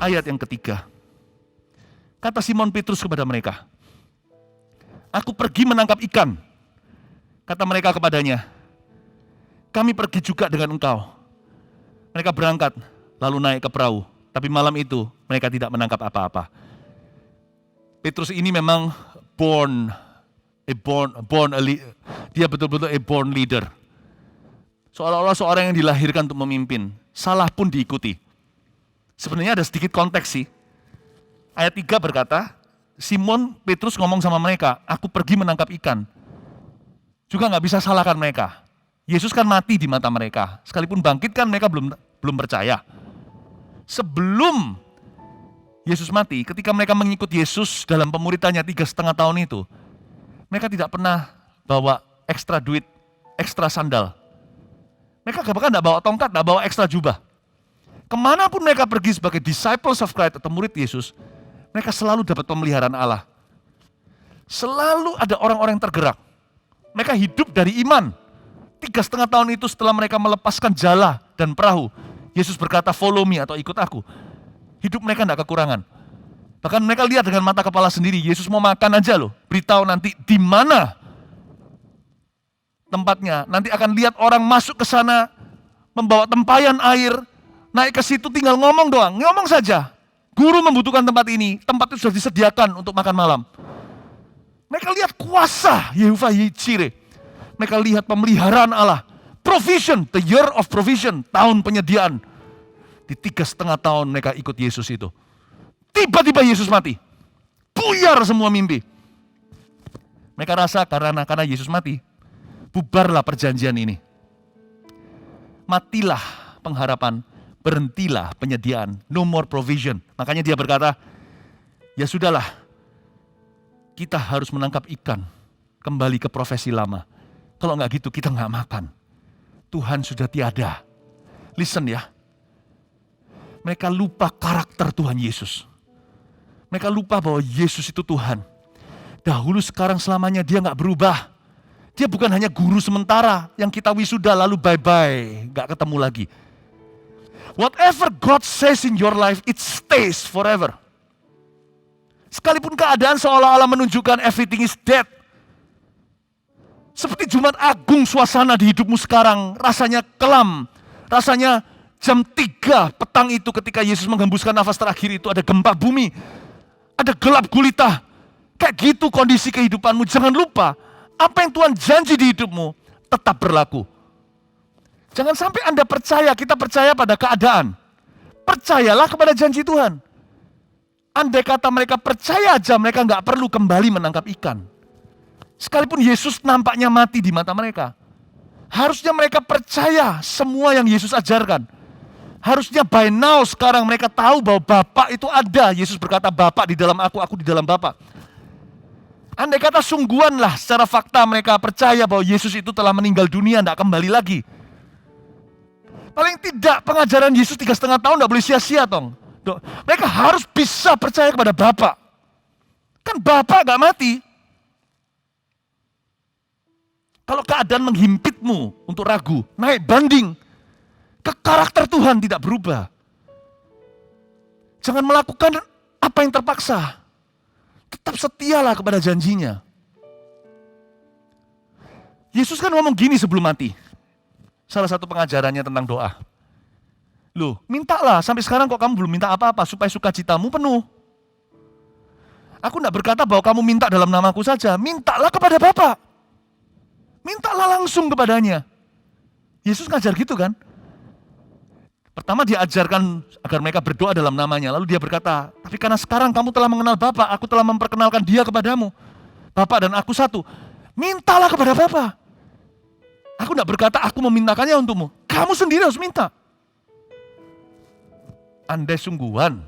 ayat yang ketiga. Kata Simon Petrus kepada mereka, "Aku pergi menangkap ikan." Kata mereka kepadanya, "Kami pergi juga dengan engkau." Mereka berangkat, lalu naik ke perahu. Tapi malam itu mereka tidak menangkap apa-apa. Petrus ini memang dia betul-betul a born leader. Seolah-olah seorang yang dilahirkan untuk memimpin. Salah pun diikuti. Sebenarnya ada sedikit konteks sih. Ayat 3 berkata, Simon Petrus ngomong sama mereka, "Aku pergi menangkap ikan." Juga nggak bisa salahkan mereka. Yesus kan mati di mata mereka. Sekalipun bangkit kan mereka belum percaya. Sebelum Yesus mati, ketika mereka mengikut Yesus dalam pemuritannya 3,5 tahun itu, mereka tidak pernah bawa ekstra duit, ekstra sandal. Mereka bahkan tidak bawa tongkat, tidak bawa ekstra jubah. Kemanapun mereka pergi sebagai disciples of Christ atau murid Yesus, mereka selalu dapat pemeliharaan Allah. Selalu ada orang-orang yang tergerak. Mereka hidup dari iman. 3,5 tahun itu setelah mereka melepaskan jala dan perahu, Yesus berkata, "Follow me," atau ikut aku. Hidup mereka tidak kekurangan. Bahkan mereka lihat dengan mata kepala sendiri, Yesus mau makan aja loh. Beritahu nanti di mana tempatnya. Nanti akan lihat orang masuk ke sana, membawa tempayan air, naik ke situ tinggal ngomong doang. Ngomong saja. Guru membutuhkan tempat ini, tempat itu sudah disediakan untuk makan malam. Mereka lihat kuasa Yehovah Jireh. Mereka lihat pemeliharaan Allah. Provision, the year of provision, tahun penyediaan. Di 3,5 tahun mereka ikut Yesus itu. Tiba-tiba Yesus mati. Buyar semua mimpi. Mereka rasa karena Yesus mati, bubarlah perjanjian ini. Matilah pengharapan, berhentilah penyediaan, no more provision. Makanya dia berkata, ya sudahlah, kita harus menangkap ikan, kembali ke profesi lama. Kalau nggak gitu kita nggak makan. Tuhan sudah tiada. Listen ya. Mereka lupa karakter Tuhan Yesus. Mereka lupa bahwa Yesus itu Tuhan. Dahulu, sekarang, selamanya dia nggak berubah. Dia bukan hanya guru sementara yang kita wisuda lalu bye-bye, nggak ketemu lagi. Whatever God says in your life, it stays forever. Sekalipun keadaan seolah-olah menunjukkan everything is dead. Seperti Jumat Agung suasana di hidupmu sekarang, rasanya kelam, rasanya jam 3 petang itu ketika Yesus menghembuskan nafas terakhir itu ada gempa bumi, ada gelap gulita. Kayak gitu kondisi kehidupanmu. Jangan lupa, apa yang Tuhan janji di hidupmu tetap berlaku. Jangan sampai Anda percaya, kita percaya pada keadaan. Percayalah kepada janji Tuhan. Andai kata mereka percaya aja, mereka nggak perlu kembali menangkap ikan. Sekalipun Yesus nampaknya mati di mata mereka. Harusnya mereka percaya semua yang Yesus ajarkan. Harusnya by now sekarang mereka tahu bahwa Bapa itu ada. Yesus berkata, Bapa di dalam aku di dalam Bapa. Andai kata sungguhanlah secara fakta mereka percaya bahwa Yesus itu telah meninggal dunia, tidak kembali lagi. Paling tidak pengajaran Yesus 3,5 tahun tidak boleh sia-sia tong. Mereka harus bisa percaya kepada Bapa. Kan Bapa gak mati. Kalau keadaan menghimpitmu untuk ragu, naik banding, ke karakter Tuhan tidak berubah. Jangan melakukan apa yang terpaksa. Tetap setialah kepada janjinya. Yesus kan ngomong gini sebelum mati. Salah satu pengajarannya tentang doa. Loh, mintalah, sampai sekarang kok kamu belum minta apa-apa supaya sukacitamu penuh. Aku tidak berkata bahwa kamu minta dalam namaku saja, mintalah kepada Bapa. Mintalah langsung kepadanya. Yesus ngajar gitu kan. Pertama dia ajarkan agar mereka berdoa dalam namanya. Lalu dia berkata, tapi karena sekarang kamu telah mengenal Bapa, aku telah memperkenalkan dia kepadamu. Bapa dan aku satu. Mintalah kepada Bapa. Aku tidak berkata aku memintakannya untukmu. Kamu sendiri harus minta. Andai sungguhan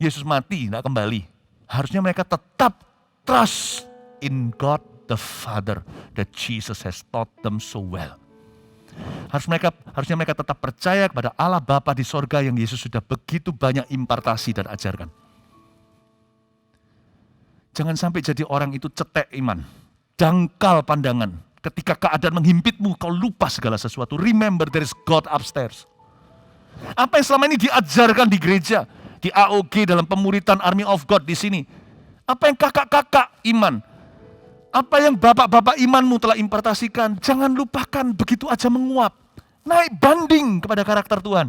Yesus mati, tidak kembali. Harusnya mereka tetap trust in God the Father that Jesus has taught them so well. Harusnya mereka tetap percaya kepada Allah Bapa di sorga yang Yesus sudah begitu banyak impartasi dan ajarkan. Jangan sampai jadi orang itu cetek iman, dangkal pandangan. Ketika keadaan menghimpitmu, kau lupa segala sesuatu. Remember there is God upstairs. Apa yang selama ini diajarkan di gereja, di AOG dalam pemuritan Army of God di sini. Apa yang kakak-kakak iman, apa yang bapak-bapak imanmu telah impartasikan, jangan lupakan begitu aja menguap. Naik banding kepada karakter Tuhan.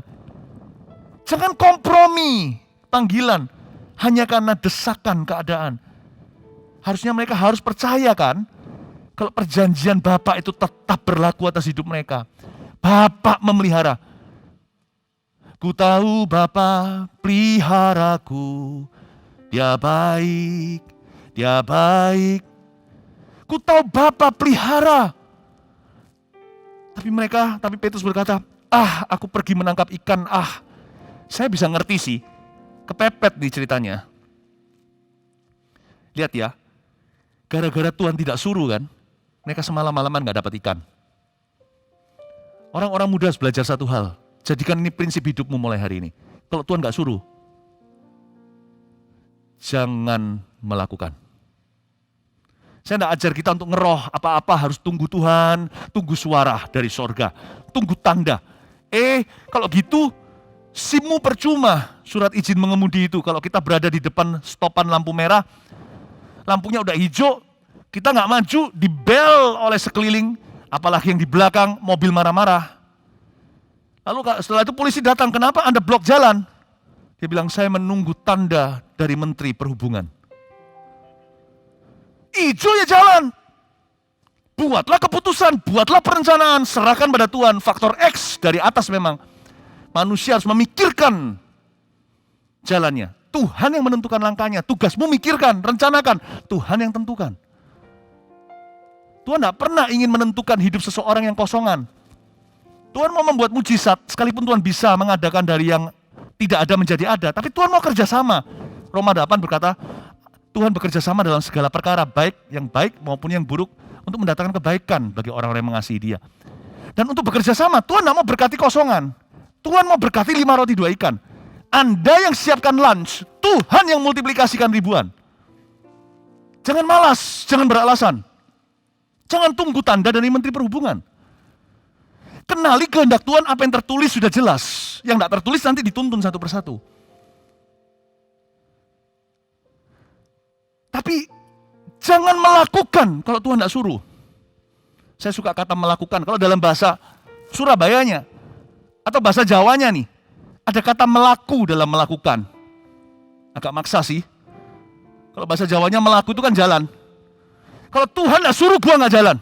Jangan kompromi panggilan hanya karena desakan keadaan. Harusnya mereka harus percaya kan, kalau perjanjian Bapa itu tetap berlaku atas hidup mereka. Bapa memelihara. Ku tahu Bapa peliharaku, Dia baik, Dia baik. Ku tahu Bapa pelihara. Tapi Petrus berkata, aku pergi menangkap ikan, saya bisa ngerti sih, kepepet nih ceritanya. Lihat ya, gara-gara Tuhan tidak suruh kan, mereka semalam-malaman gak dapat ikan. Orang-orang muda harus belajar satu hal, jadikan ini prinsip hidupmu mulai hari ini. Kalau Tuhan gak suruh, jangan melakukan. Saya tidak ajar kita untuk ngeroh apa-apa harus tunggu Tuhan, tunggu suara dari sorga, tunggu tanda. Kalau gitu, SIM-mu percuma, surat izin mengemudi itu. Kalau kita berada di depan stopan lampu merah, lampunya udah hijau, kita nggak maju, dibel oleh sekeliling, apalagi yang di belakang, mobil marah-marah. Lalu setelah itu polisi datang, kenapa Anda blok jalan? Dia bilang, saya menunggu tanda dari Menteri Perhubungan. Hijau ya jalan. Buatlah keputusan, buatlah perencanaan, serahkan pada Tuhan. Faktor X dari atas memang. Manusia harus memikirkan jalannya. Tuhan yang menentukan langkahnya. Tugasmu mikirkan, rencanakan. Tuhan yang tentukan. Tuhan tidak pernah ingin menentukan hidup seseorang yang kosongan. Tuhan mau membuat mujizat, sekalipun Tuhan bisa mengadakan dari yang tidak ada menjadi ada. Tapi Tuhan mau kerjasama. Roma 8 berkata, Tuhan bekerja sama dalam segala perkara, baik maupun yang buruk, untuk mendatangkan kebaikan bagi orang-orang yang mengasihi Dia. Dan untuk bekerja sama, Tuhan tidak mau berkati kosongan. Tuhan mau berkati 5 roti 2 ikan. Anda yang siapkan lunch, Tuhan yang multiplikasikan ribuan. Jangan malas, jangan beralasan. Jangan tunggu tanda dari Menteri Perhubungan. Kenali kehendak Tuhan, apa yang tertulis sudah jelas. Yang tidak tertulis nanti dituntun satu persatu. Tapi jangan melakukan kalau Tuhan tidak suruh. Saya suka kata melakukan. Kalau dalam bahasa Surabayanya atau bahasa Jawanya nih, ada kata melaku dalam melakukan. Agak maksa sih. Kalau bahasa Jawanya melaku itu kan jalan. Kalau Tuhan tidak suruh, gua nggak jalan.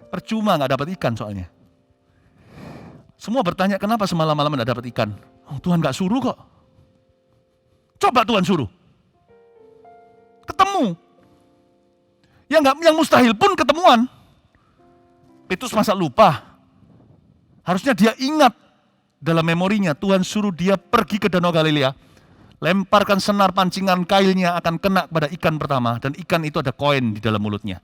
Percuma nggak dapat ikan soalnya. Semua bertanya kenapa semalam-malam nggak dapat ikan. Tuhan nggak suruh kok. Coba Tuhan suruh. Ketemu. Yang mustahil pun ketemuan. Petrus masa lupa. Harusnya dia ingat dalam memorinya. Tuhan suruh dia pergi ke Danau Galilea. Lemparkan senar pancingan kailnya akan kena pada ikan pertama. Dan ikan itu ada koin di dalam mulutnya.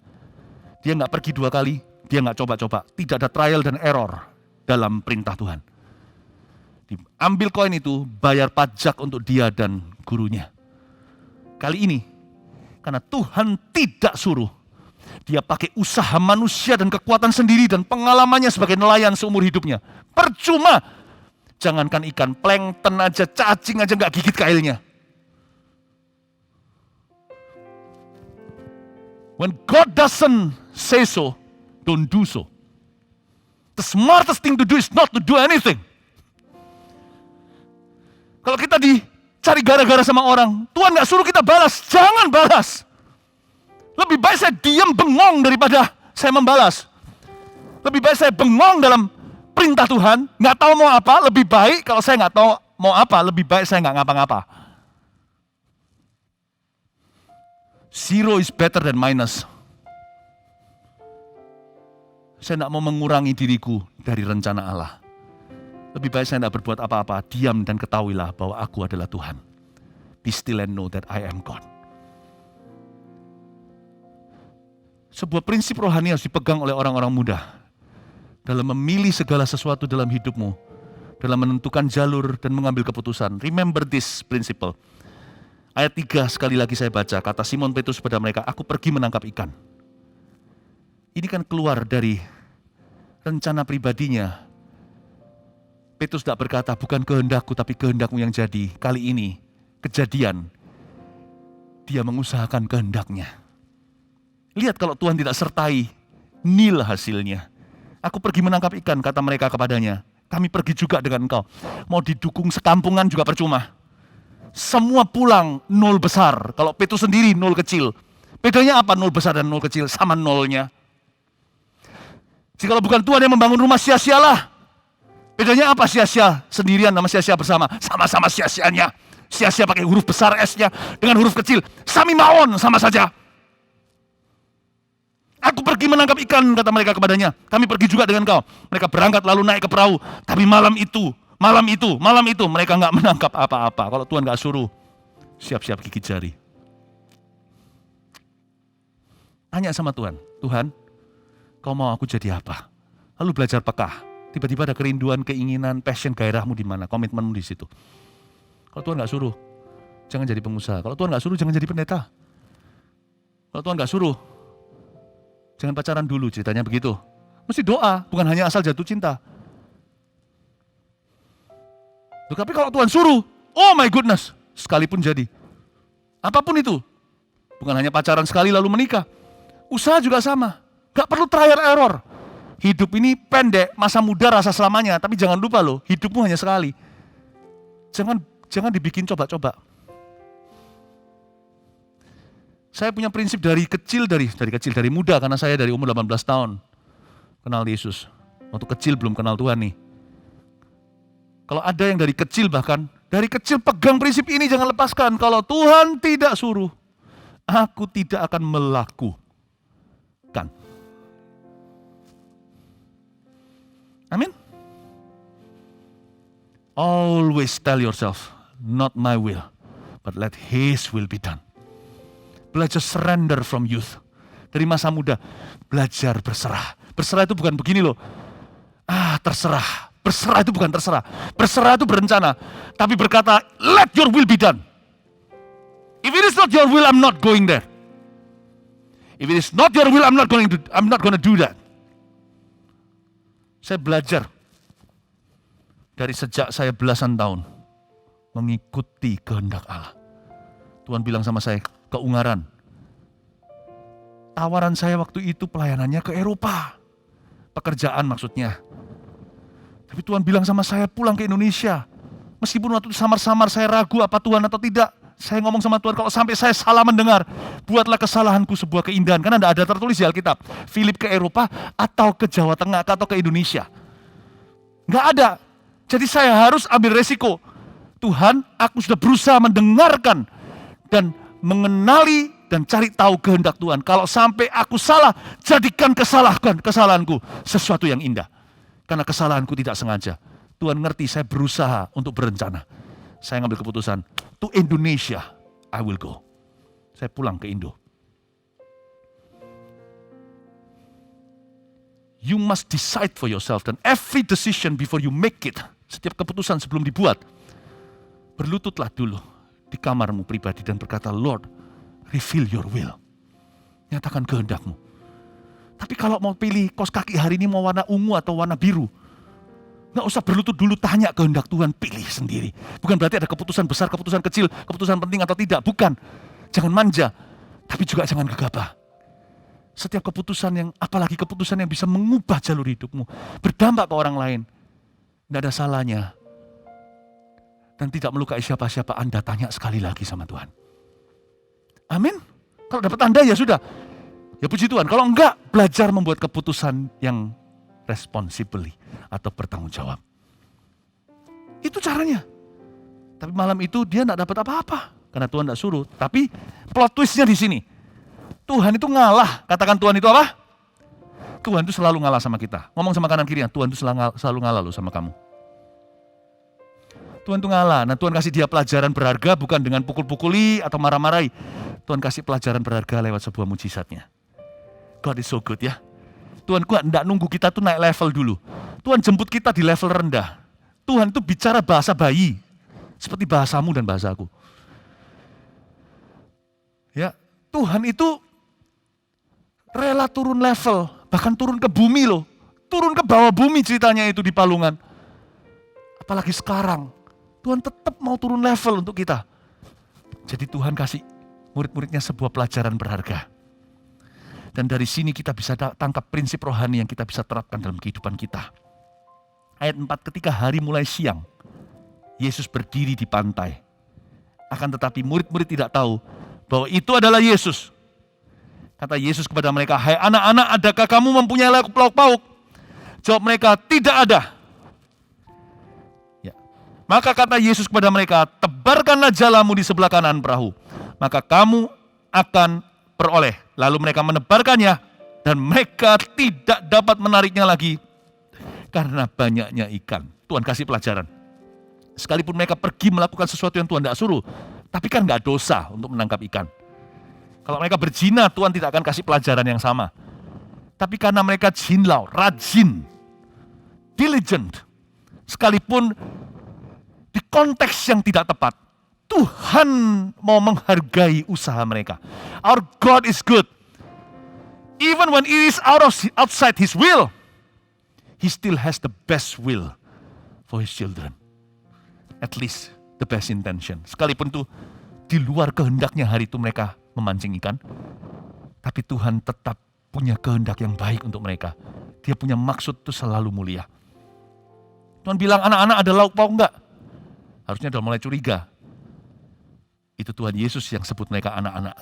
Dia nggak pergi 2 kali. Dia nggak coba-coba. Tidak ada trial dan error dalam perintah Tuhan. Diambil koin itu, bayar pajak untuk dia dan gurunya. Kali ini, karena Tuhan tidak suruh, dia pakai usaha manusia dan kekuatan sendiri dan pengalamannya sebagai nelayan seumur hidupnya. Percuma. Jangankan ikan, plankton aja, cacing aja nggak gigit kailnya. When God doesn't say so, don't do so. The smartest thing to do is not to do anything. Kalau kita dicari gara-gara sama orang, Tuhan nggak suruh kita balas, jangan balas. Lebih baik saya diam bengong daripada saya membalas. Lebih baik saya bengong dalam perintah Tuhan, nggak tahu mau apa, lebih baik kalau saya nggak tahu mau apa, lebih baik saya nggak ngapa-ngapa. Zero is better than minus. Saya tidak mau mengurangi diriku dari rencana Allah. Lebih baik saya tidak berbuat apa-apa, diam dan ketahuilah bahwa aku adalah Tuhan. Be still and know that I am God. Sebuah prinsip rohani harus dipegang oleh orang-orang muda. Dalam memilih segala sesuatu dalam hidupmu. Dalam menentukan jalur dan mengambil keputusan. Remember this principle. Ayat 3 sekali lagi saya baca. Kata Simon Petrus pada mereka, aku pergi menangkap ikan. Ini kan keluar dari rencana pribadinya. Petrus tidak berkata, bukan kehendakku tapi kehendakmu yang jadi. Kali ini, kejadian, dia mengusahakan kehendaknya. Lihat kalau Tuhan tidak sertai, nil hasilnya. Aku pergi menangkap ikan, kata mereka kepadanya. Kami pergi juga dengan engkau. Mau didukung sekampungan juga percuma. Semua pulang, nol besar. Kalau Petrus sendiri, nol kecil. Bedanya apa nol besar dan nol kecil? Sama nolnya. Jikalau bukan Tuhan yang membangun rumah, sia-sialah. Bedanya apa sia-sia sendirian sama sia-sia bersama? Sama-sama sia-sianya. Sia-sia pakai huruf besar S-nya dengan huruf kecil. Sami mawon, sama saja. Aku pergi menangkap ikan, kata mereka kepadanya. Kami pergi juga dengan kau. Mereka berangkat lalu naik ke perahu. Tapi malam itu, mereka nggak menangkap apa-apa. Kalau Tuhan nggak suruh, siap-siap gigit jari. Tanya sama Tuhan, Tuhan, kau mau aku jadi apa? Lalu belajar peka. Tiba-tiba ada kerinduan, keinginan, passion, gairahmu di mana? Komitmenmu di situ. Kalau Tuhan nggak suruh, jangan jadi pengusaha. Kalau Tuhan nggak suruh, jangan jadi pendeta. Kalau Tuhan nggak suruh, jangan pacaran dulu, ceritanya begitu. Mesti doa, bukan hanya asal jatuh cinta. Tapi kalau Tuhan suruh, oh my goodness, sekalipun jadi. Apapun itu, bukan hanya pacaran sekali lalu menikah. Usaha juga sama, gak perlu trial error. Hidup ini pendek, masa muda rasa selamanya, tapi jangan lupa loh, hidupmu hanya sekali. Jangan dibikin coba-coba. Saya punya prinsip dari muda, karena saya dari umur 18 tahun kenal Yesus. Waktu kecil belum kenal Tuhan nih. Kalau ada yang dari kecil bahkan, dari kecil pegang prinsip ini jangan lepaskan. Kalau Tuhan tidak suruh, aku tidak akan melakukan. Amin. Always tell yourself, not my will, but let His will be done. Belajar surrender from youth. Dari masa muda, belajar berserah. Berserah itu bukan begini loh. Terserah. Berserah itu bukan terserah. Berserah itu berencana. Tapi berkata, let your will be done. If it is not your will, I'm not going there. If it is not your will, I'm not going to do that. Saya belajar dari sejak saya belasan tahun mengikuti kehendak Allah. Tuhan bilang sama saya, ke Ungaran. Tawaran saya waktu itu pelayanannya ke Eropa. Pekerjaan maksudnya. Tapi Tuhan bilang sama saya pulang ke Indonesia. Meskipun waktu itu samar-samar saya ragu apa Tuhan atau tidak. Saya ngomong sama Tuhan, kalau sampai saya salah mendengar, buatlah kesalahanku sebuah keindahan. Karena tidak ada tertulis di Alkitab, Philip ke Eropa atau ke Jawa Tengah atau ke Indonesia. Nggak ada. Jadi saya harus ambil resiko. Tuhan, aku sudah berusaha mendengarkan dan mengenali dan cari tahu kehendak Tuhan. Kalau sampai aku salah, jadikan kesalahanku sesuatu yang indah. Karena kesalahanku tidak sengaja. Tuhan ngerti saya berusaha untuk berencana. Saya ngambil keputusan, to Indonesia, I will go. Saya pulang ke Indo. You must decide for yourself, dan every decision before you make it, setiap keputusan sebelum dibuat, berlututlah dulu di kamarmu pribadi dan berkata, Lord, reveal your will. Nyatakan kehendakmu. Tapi kalau mau pilih kaos kaki hari ini mau warna ungu atau warna biru, nggak usah berlutut dulu, tanya kehendak Tuhan, pilih sendiri. Bukan berarti ada keputusan besar, keputusan kecil, keputusan penting atau tidak. Bukan. Jangan manja, tapi juga jangan gegabah. Setiap keputusan apalagi keputusan yang bisa mengubah jalur hidupmu, berdampak ke orang lain, nggak ada salahnya. Dan tidak melukai siapa-siapa, Anda tanya sekali lagi sama Tuhan. Amin. Kalau dapat tanda ya sudah. Ya puji Tuhan. Kalau enggak, belajar membuat keputusan yang responsibly atau bertanggung jawab. Itu caranya. Tapi malam itu dia enggak dapat apa-apa karena Tuhan enggak suruh. Tapi plot twistnya di sini. Tuhan itu ngalah. Katakan Tuhan itu apa? Tuhan itu selalu ngalah sama kita. Ngomong sama kanan kirinya, Tuhan itu selalu ngalah loh sama kamu. Tuhan itu ngalah. Nah, Tuhan kasih dia pelajaran berharga bukan dengan pukul-pukuli atau marah-marahi. Tuhan kasih pelajaran berharga lewat sebuah mujizatnya. God is so good ya. Tuhan tidak nunggu kita tuh naik level dulu. Tuhan jemput kita di level rendah. Tuhan itu bicara bahasa bayi. Seperti bahasamu dan bahasaku. Ya, Tuhan itu rela turun level. Bahkan turun ke bumi loh. Turun ke bawah bumi ceritanya itu di Palungan. Apalagi sekarang, Tuhan tetap mau turun level untuk kita. Jadi Tuhan kasih murid-muridnya sebuah pelajaran berharga. Dan dari sini kita bisa tangkap prinsip rohani yang kita bisa terapkan dalam kehidupan kita. Ayat 4, ketika hari mulai siang, Yesus berdiri di pantai. Akan tetapi murid-murid tidak tahu bahwa itu adalah Yesus. Kata Yesus kepada mereka, "Hai anak-anak, adakah kamu mempunyai lauk pauk?" Jawab mereka, "Tidak ada." Ya. Maka kata Yesus kepada mereka, "Tebarkanlah jalamu di sebelah kanan perahu, maka kamu akan peroleh." Lalu mereka menebarkannya, dan mereka tidak dapat menariknya lagi karena banyaknya ikan. Tuhan kasih pelajaran. Sekalipun mereka pergi melakukan sesuatu yang Tuhan tidak suruh, tapi kan nggak dosa untuk menangkap ikan. Kalau mereka berzina, Tuhan tidak akan kasih pelajaran yang sama. Tapi karena mereka jinlau, rajin, diligent, sekalipun di konteks yang tidak tepat, Tuhan mau menghargai usaha mereka. Our God is good. Even when it is outside His will, He still has the best will for His children. At least the best intention. Sekalipun itu di luar kehendaknya hari itu mereka memancing ikan, tapi Tuhan tetap punya kehendak yang baik untuk mereka. Dia punya maksud itu selalu mulia. Tuhan bilang, "Anak-anak, ada lauk pauk enggak?" Harusnya udah mulai curiga. Itu Tuhan Yesus yang sebut mereka anak-anak.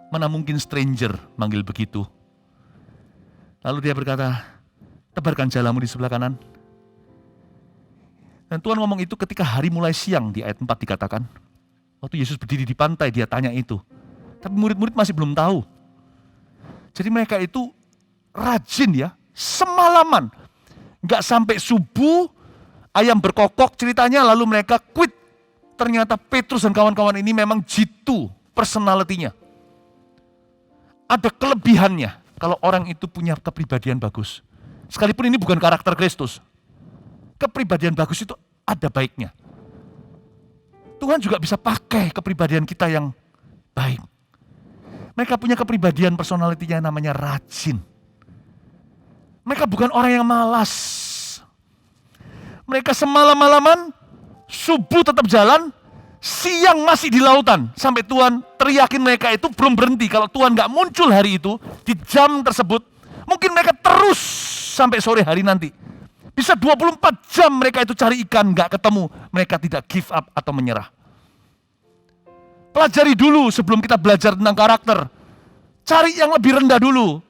Mana mungkin stranger manggil begitu. Lalu dia berkata, "Tebarkan jalamu di sebelah kanan." Dan Tuhan ngomong itu ketika hari mulai siang, di ayat 4 dikatakan. Waktu Yesus berdiri di pantai, dia tanya itu. Tapi murid-murid masih belum tahu. Jadi mereka itu rajin ya, semalaman. Nggak sampai subuh, ayam berkokok ceritanya, lalu mereka quit. Ternyata Petrus dan kawan-kawan ini memang jitu personality-nya. Ada kelebihannya kalau orang itu punya kepribadian bagus. Sekalipun ini bukan karakter Kristus. Kepribadian bagus itu ada baiknya. Tuhan juga bisa pakai kepribadian kita yang baik. Mereka punya kepribadian personality-nya namanya rajin. Mereka bukan orang yang malas. Mereka semalam-malaman, subuh tetap jalan, siang masih di lautan. Sampai Tuhan teriakin mereka itu belum berhenti. Kalau Tuhan gak muncul hari itu, di jam tersebut, mungkin mereka terus sampai sore hari nanti. Bisa 24 jam mereka itu cari ikan, gak ketemu. Mereka tidak give up atau menyerah. Pelajari dulu sebelum kita belajar tentang karakter. Cari yang lebih rendah dulu.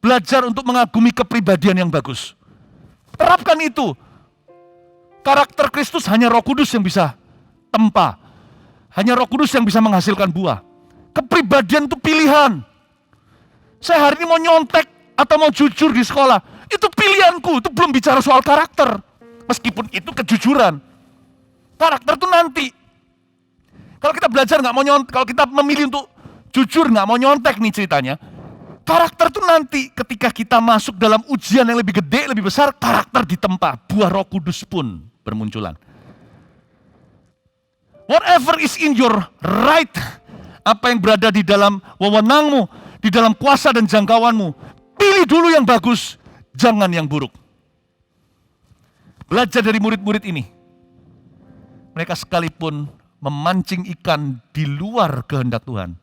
Belajar untuk mengagumi kepribadian yang bagus. Terapkan itu. Karakter Kristus hanya Roh Kudus yang bisa tempa. Hanya Roh Kudus yang bisa menghasilkan buah. Kepribadian itu pilihan. Saya hari ini mau nyontek atau mau jujur di sekolah. Itu pilihanku, itu belum bicara soal karakter. Meskipun itu kejujuran. Karakter itu nanti. Kalau kita belajar nggak mau nyontek, kalau kita memilih untuk jujur nggak mau nyontek nih ceritanya. Karakter itu nanti ketika kita masuk dalam ujian yang lebih gede, lebih besar, karakter ditempa. Buah Roh Kudus pun bermunculan. Whatever is in your right, apa yang berada di dalam wewenangmu, di dalam kuasa dan jangkauanmu, pilih dulu yang bagus. Jangan yang buruk. Belajar dari murid-murid ini. Mereka sekalipun memancing ikan di luar kehendak Tuhan,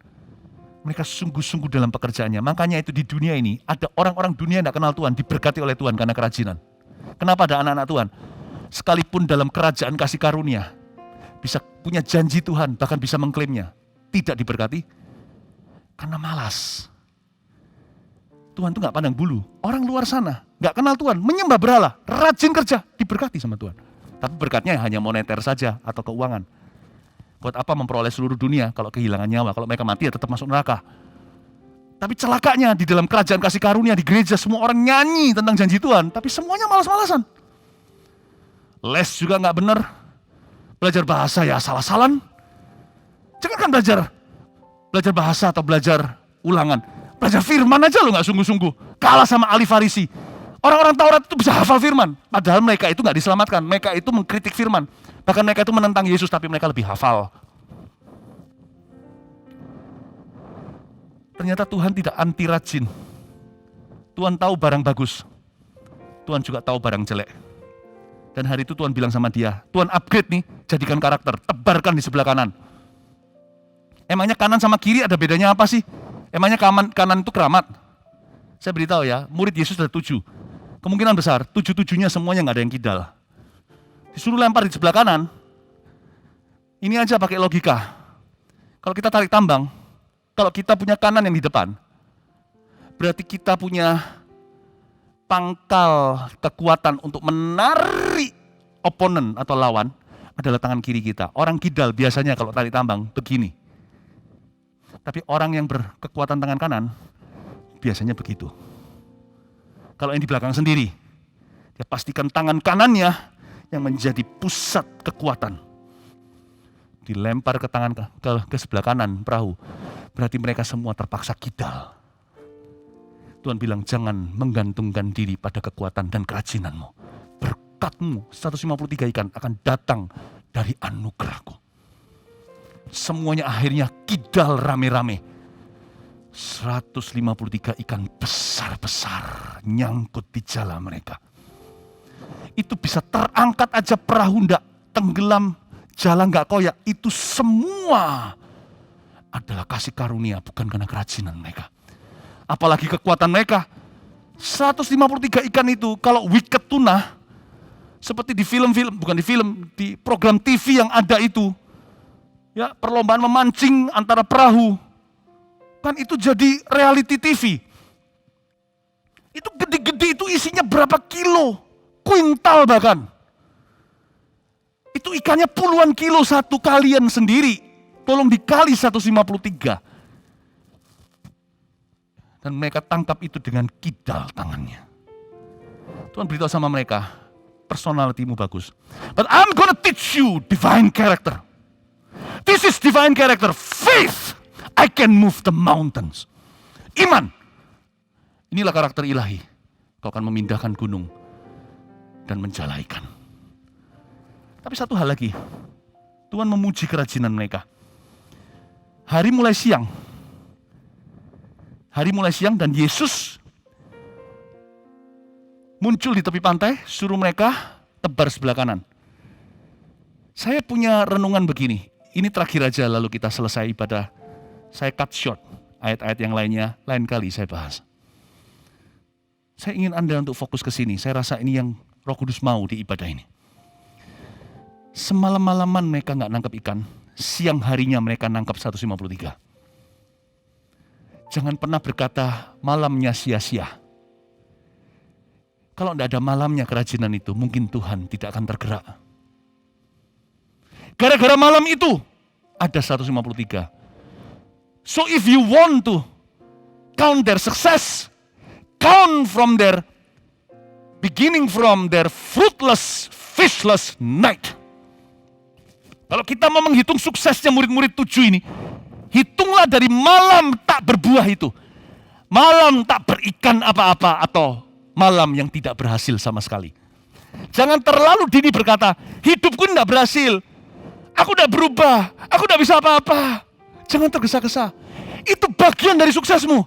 mereka sungguh-sungguh dalam pekerjaannya. Makanya itu di dunia ini, ada orang-orang dunia yang tidak kenal Tuhan, diberkati oleh Tuhan karena kerajinan. Kenapa ada anak-anak Tuhan? Sekalipun dalam kerajaan kasih karunia, bisa punya janji Tuhan, bahkan bisa mengklaimnya, tidak diberkati, karena malas. Tuhan itu nggak pandang bulu. Orang luar sana nggak kenal Tuhan, menyembah berhala, rajin kerja, diberkati sama Tuhan. Tapi berkatnya hanya moneter saja atau keuangan. Buat apa memperoleh seluruh dunia kalau kehilangan nyawa? Kalau mereka mati ya tetap masuk neraka. Tapi celakanya di dalam kerajaan kasih karunia di gereja semua orang nyanyi tentang janji Tuhan, tapi semuanya malas-malasan. Les juga nggak benar. Belajar bahasa ya salah-salan. Jangan kan belajar bahasa atau belajar ulangan. Belajar firman aja lo nggak sungguh-sungguh. Kalah sama ahli Farisi. Orang-orang Taurat itu bisa hafal firman. Padahal mereka itu nggak diselamatkan. Mereka itu mengkritik firman. Bahkan mereka itu menentang Yesus tapi mereka lebih hafal. Ternyata Tuhan tidak anti rajin. Tuhan tahu barang bagus. Tuhan juga tahu barang jelek. Dan hari itu Tuhan bilang sama dia, Tuhan upgrade nih, jadikan karakter, tebarkan di sebelah kanan. Emangnya kanan sama kiri ada bedanya apa sih? Emangnya kanan itu keramat? Saya beritahu ya, murid Yesus ada 7. Kemungkinan besar, 7-7-nya semuanya nggak ada yang kidal. Disuruh lempar di sebelah kanan, ini aja pakai logika. Kalau kita tarik tambang, kalau kita punya kanan yang di depan, berarti kita punya pangkal kekuatan untuk menarik oponen atau lawan adalah tangan kiri kita. Orang kidal biasanya kalau tarik tambang begini. Tapi orang yang berkekuatan tangan kanan biasanya begitu. Kalau yang di belakang sendiri, dia pastikan tangan kanannya yang menjadi pusat kekuatan. Dilempar ke tangan ke sebelah kanan perahu, berarti mereka semua terpaksa kidal. Tuhan bilang jangan menggantungkan diri pada kekuatan dan kerajinanmu. Berkatmu 153 ikan akan datang dari anugerahku. Semuanya akhirnya kidal rame-rame. 153 ikan besar-besar nyangkut di jala mereka. Itu bisa terangkat aja perahu ndak tenggelam, jalan nggak koyak. Itu semua adalah kasih karunia, bukan karena kerajinan mereka. Apalagi kekuatan mereka. 153 ikan itu kalau wicked tuna, seperti di film-film, bukan di film, di program TV yang ada itu, ya perlombaan memancing antara perahu, kan itu jadi reality TV. Itu gede-gede, itu isinya berapa kilo, kuintal bahkan. Itu ikannya puluhan kilo satu, kalian sendiri, tolong dikali 153. Dan mereka tangkap itu dengan kidal tangannya. Tuhan beritahu sama mereka, personalitimu bagus, but I'm gonna teach you divine character. This is divine character, faith. I can move the mountains. Iman. Inilah karakter ilahi. Kau akan memindahkan gunung dan menjalaikan. Tapi satu hal lagi, Tuhan memuji kerajinan mereka. Hari mulai siang. Hari mulai siang dan Yesus muncul di tepi pantai, suruh mereka tebar sebelah kanan. Saya punya renungan begini. Ini terakhir aja lalu kita selesai ibadah. Saya cut short, ayat-ayat yang lainnya lain kali saya bahas. Saya ingin Anda untuk fokus ke sini. Saya rasa ini yang Roh Kudus mau di ibadah ini. Semalam-malaman mereka nggak nangkap ikan, siang harinya mereka nangkap 153. Jangan pernah berkata malamnya sia-sia. Kalau tidak ada malamnya kerajinan itu, mungkin Tuhan tidak akan tergerak. Gara-gara malam itu, ada 153. So if you want to count their success, count from their beginning from their fruitless, fishless night. Kalau kita mau menghitung suksesnya murid-murid 7 ini, hitunglah dari malam tak berbuah itu. Malam tak berikan apa-apa atau malam yang tidak berhasil sama sekali. Jangan terlalu dini berkata, hidupku tidak berhasil. Aku udah berubah, aku udah bisa apa-apa. Jangan tergesa-gesa. Itu bagian dari suksesmu.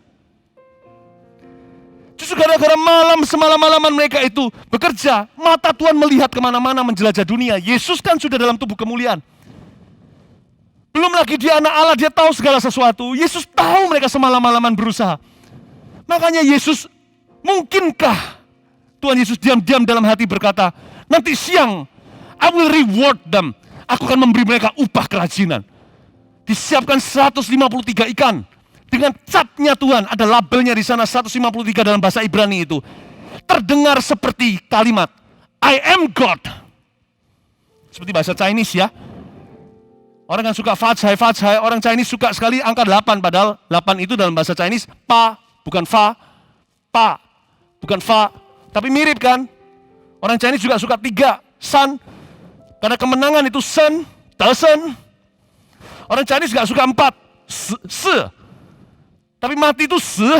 Justru gara-gara semalam-malaman mereka itu bekerja, mata Tuhan melihat kemana-mana menjelajah dunia. Yesus kan sudah dalam tubuh kemuliaan. Belum lagi dia anak Allah, dia tahu segala sesuatu. Yesus tahu mereka semalam-malaman berusaha. Makanya Yesus, mungkinkah Tuhan Yesus diam-diam dalam hati berkata, nanti siang, I will reward them. Aku akan memberi mereka upah kerajinan. Disiapkan 153 ikan. Dengan catnya Tuhan, ada labelnya di sana 153 dalam bahasa Ibrani itu. Terdengar seperti kalimat, I am God. Seperti bahasa Chinese ya. Orang yang suka fajai, orang Chinese suka sekali angka 8. Padahal 8 itu dalam bahasa Chinese, pa, bukan fa. Pa, bukan fa. Tapi mirip kan? Orang Chinese juga suka 3, san. Karena kemenangan itu sen, dosen. Orang Chinese gak suka 4, se. Tapi mati itu se.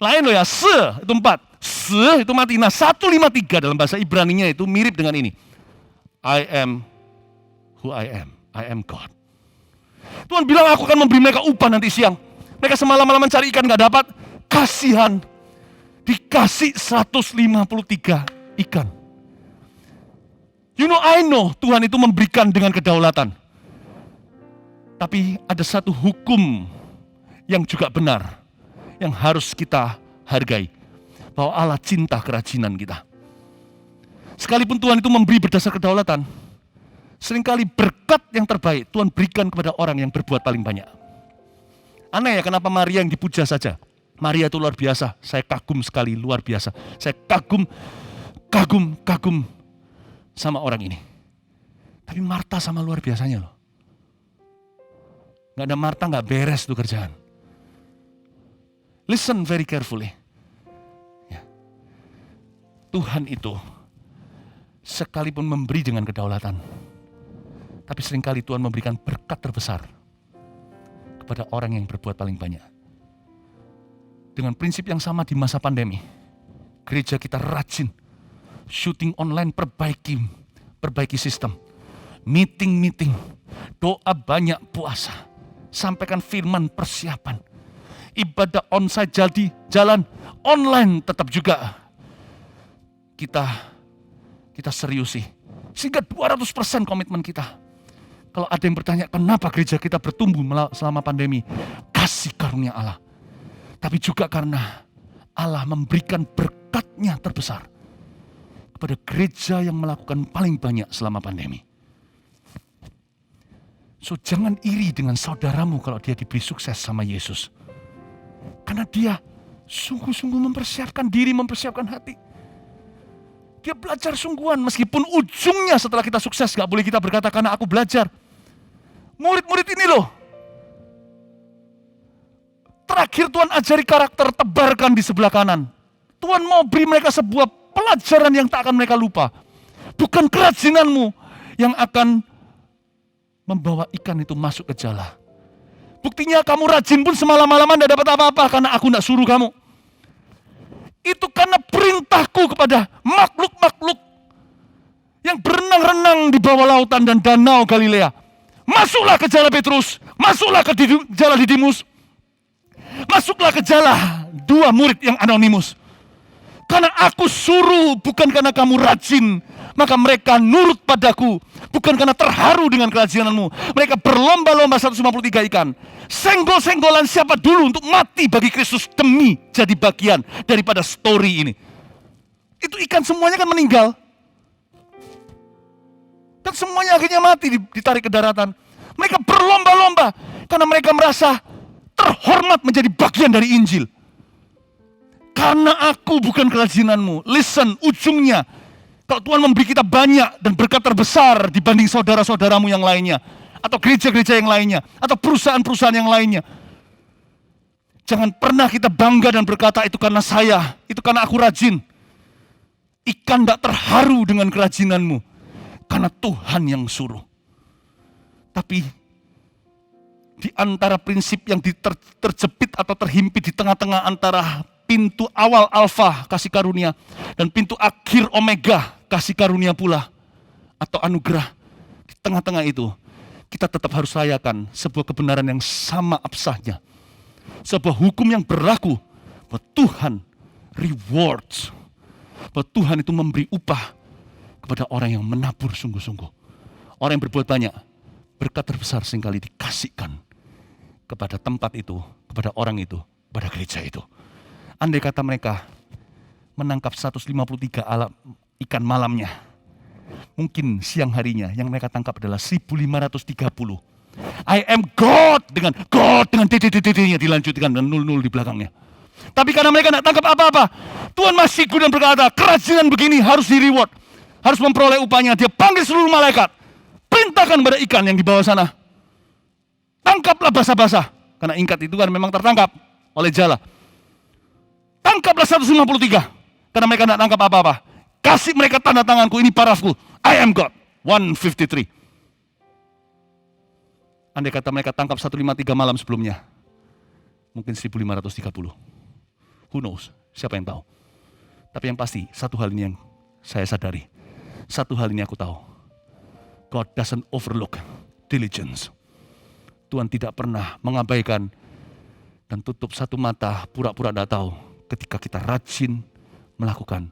Lain loh ya, se itu 4. Se itu mati. Nah 153 dalam bahasa Ibraninya itu mirip dengan ini. I am who I am. I am God. Tuhan bilang aku akan memberi mereka upah nanti siang. Mereka semalam-malaman cari ikan gak dapat. Kasihan. Dikasih 153 ikan. I know Tuhan itu memberikan dengan kedaulatan. Tapi ada satu hukum yang juga benar, yang harus kita hargai. Bahwa Allah cinta kerajinan kita. Sekalipun Tuhan itu memberi berdasar kedaulatan, seringkali berkat yang terbaik Tuhan berikan kepada orang yang berbuat paling banyak. Aneh ya, kenapa Maria yang dipuja saja? Maria itu luar biasa, saya kagum sekali, luar biasa. Saya kagum sama orang ini. Tapi Marta sama luar biasanya loh. Gak ada Marta gak beres tuh kerjaan. Listen very carefully. Ya. Tuhan itu sekalipun memberi dengan kedaulatan, tapi seringkali Tuhan memberikan berkat terbesar kepada orang yang berbuat paling banyak. Dengan prinsip yang sama di masa pandemi, gereja kita rajin, syuting online, perbaiki sistem, meeting, doa banyak, puasa, sampaikan firman, persiapan, ibadah onsite jadi jalan, online tetap juga kita seriusi. Sehingga 200% komitmen kita. Kalau ada yang bertanya, kenapa gereja kita bertumbuh selama pandemi? Kasih karunia Allah. Tapi juga karena Allah memberikan berkatnya terbesar kepada gereja yang melakukan paling banyak selama pandemi. So, jangan iri dengan saudaramu kalau dia diberi sukses sama Yesus. Karena dia sungguh-sungguh mempersiapkan diri, mempersiapkan hati. Dia belajar sungguhan, meskipun ujungnya setelah kita sukses, gak boleh kita berkata karena aku belajar. Murid-murid ini loh, terakhir Tuhan ajari karakter, tebarkan di sebelah kanan. Tuhan mau beri mereka sebuah pelajaran yang tak akan mereka lupa. Bukan kerajinanmu yang akan membawa ikan itu masuk ke jala. Buktinya kamu rajin pun semalam-malaman tidak dapat apa-apa karena aku tidak suruh kamu. Itu karena perintahku kepada makhluk-makhluk yang berenang-renang di bawah lautan dan danau Galilea. Masuklah ke jala Petrus, masuklah ke jala Didimus, masuklah ke jala 2 murid yang anonimus. Karena aku suruh, bukan karena kamu rajin, maka mereka nurut padaku. Bukan karena terharu dengan kerajinanmu. Mereka berlomba-lomba 153 ikan. Senggol-senggolan siapa dulu untuk mati bagi Kristus demi jadi bagian daripada story ini. Itu ikan semuanya kan meninggal. Dan semuanya akhirnya mati, ditarik ke daratan. Mereka berlomba-lomba karena mereka merasa terhormat menjadi bagian dari Injil. Karena aku bukan kerajinanmu. Listen, ujungnya, kalau Tuhan memberi kita banyak dan berkat terbesar dibanding saudara-saudaramu yang lainnya, atau gereja-gereja yang lainnya, atau perusahaan-perusahaan yang lainnya, jangan pernah kita bangga dan berkata itu karena saya, itu karena aku rajin. Ikan tidak terharu dengan kerajinanmu, karena Tuhan yang suruh. Tapi di antara prinsip yang terjepit atau terhimpit di tengah-tengah antara pintu awal alfa kasih karunia dan pintu akhir omega kasih karunia pula atau anugerah, di tengah-tengah itu kita tetap harus rayakan sebuah kebenaran yang sama absahnya, sebuah hukum yang berlaku bahwa Tuhan rewards, bahwa Tuhan itu memberi upah kepada orang yang menabur sungguh-sungguh. Orang yang berbuat banyak, berkat terbesar seringkali dikasihkan kepada tempat itu, kepada orang itu, kepada gereja itu. Andai kata mereka menangkap 153 ikan malamnya, mungkin siang harinya yang mereka tangkap adalah 1530. I am God dengan titik-titiknya dilanjutkan dan 00 di belakangnya. Tapi karena mereka tidak tangkap apa-apa, Tuhan masih dan berkata, kerajinan begini harus di reward, harus memperoleh upahnya. Dia panggil seluruh malaikat, perintahkan pada ikan yang di bawah sana, tangkaplah basah-basah, karena ingkat itu kan memang tertangkap oleh jala. Tangkaplah 153, karena mereka tidak tangkap apa-apa. Kasih mereka tanda tanganku, ini parafku, I am God. 153. Andai kata mereka tangkap 153 malam sebelumnya, mungkin 1530. Who knows? Siapa yang tahu? Tapi yang pasti, satu hal ini yang saya sadari. Satu hal ini aku tahu. God doesn't overlook diligence. Tuhan tidak pernah mengabaikan dan tutup satu mata, pura-pura tidak tahu ketika kita rajin melakukan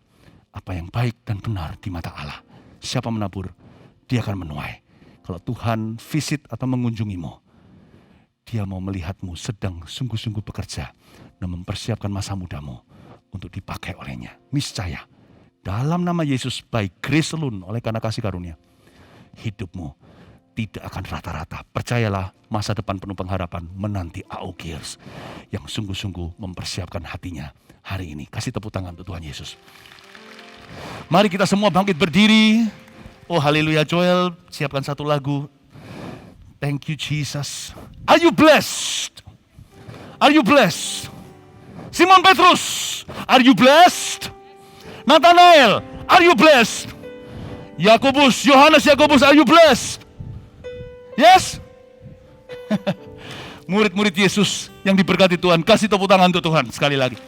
apa yang baik dan benar di mata Allah. Siapa menabur, dia akan menuai. Kalau Tuhan visit atau mengunjungimu, dia mau melihatmu sedang sungguh-sungguh bekerja dan mempersiapkan masa mudamu untuk dipakai olehnya. Niscaya, dalam nama Yesus, by grace alone, oleh karena kasih karunia, hidupmu tidak akan rata-rata. Percayalah, masa depan penuh pengharapan menanti Aogeers yang sungguh-sungguh mempersiapkan hatinya hari ini. Kasih tepuk tangan untuk Tuhan Yesus. Mari kita semua bangkit berdiri. Oh haleluya, Joel, siapkan satu lagu. Thank you Jesus. Are you blessed? Are you blessed? Simon Petrus, are you blessed? Nathanael, are you blessed? Yakobus, Yohanes Yakobus, are you blessed? Yes? Murid-murid Yesus yang diberkati Tuhan, kasih tepuk tangan untuk Tuhan sekali lagi.